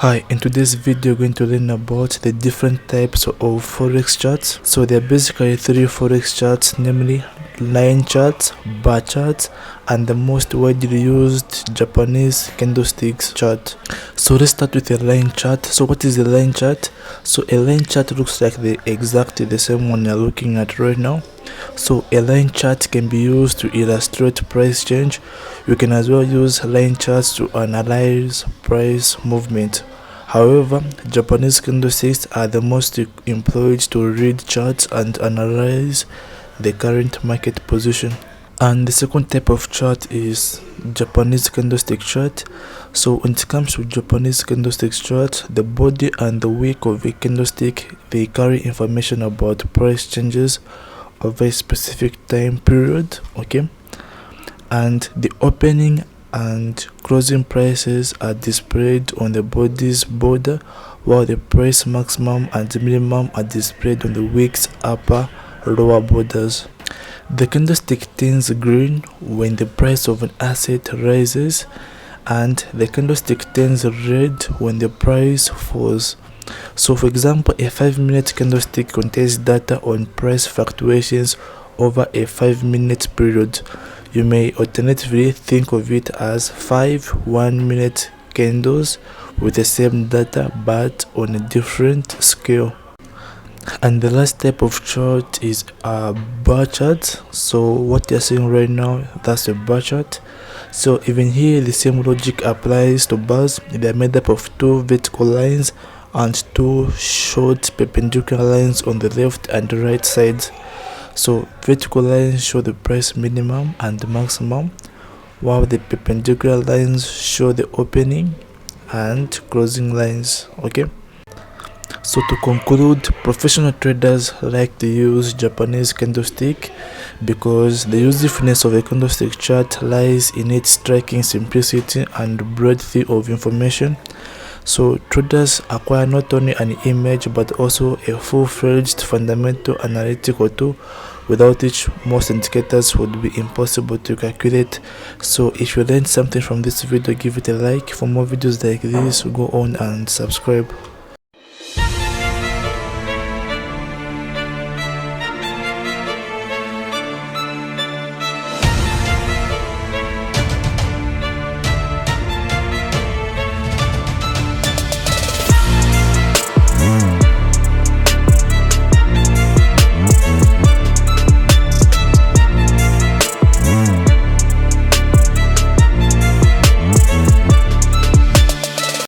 Hi, in today's video we're going to learn about the different types of forex charts. So there are basically three forex charts, namely line charts, bar charts, and the most widely used Japanese candlesticks chart. So let's start with a line chart. So what is a line chart? So a line chart looks like exactly the same one you're looking at right now. So a line chart can be used to illustrate price change. You can as well use line charts to analyze price movement. However, Japanese candlesticks are the most employed to read charts and analyze the current market position. And the second type of chart is Japanese candlestick chart. So when it comes to Japanese candlestick chart, the body and the wick of a candlestick, they carry information about price changes of a specific time period, okay, and the opening and closing prices are displayed on the body's border, while the price maximum and minimum are displayed on the wick's upper lower borders. The candlestick turns green when the price of an asset rises, and the candlestick turns red when the price falls. So for example, a 5-minute candlestick contains data on price fluctuations over a 5-minute period. You may alternatively think of it as 5 1-minute candles with the same data but on a different scale. And the last type of chart is a bar chart. So what you're seeing right now, that's a bar chart. So even here the same logic applies to bars. They are made up of two vertical lines and two short perpendicular lines on the left and right sides. So vertical lines show the price minimum and maximum, while the perpendicular lines show the opening and closing lines, okay. So to conclude, professional traders like to use Japanese candlestick because the usefulness of a candlestick chart lies in its striking simplicity and breadth of information. So traders acquire not only an image but also a full-fledged fundamental analytical tool, without which most indicators would be impossible to calculate. So if you learned something from this video, give it a like. For more videos like this, go on and subscribe.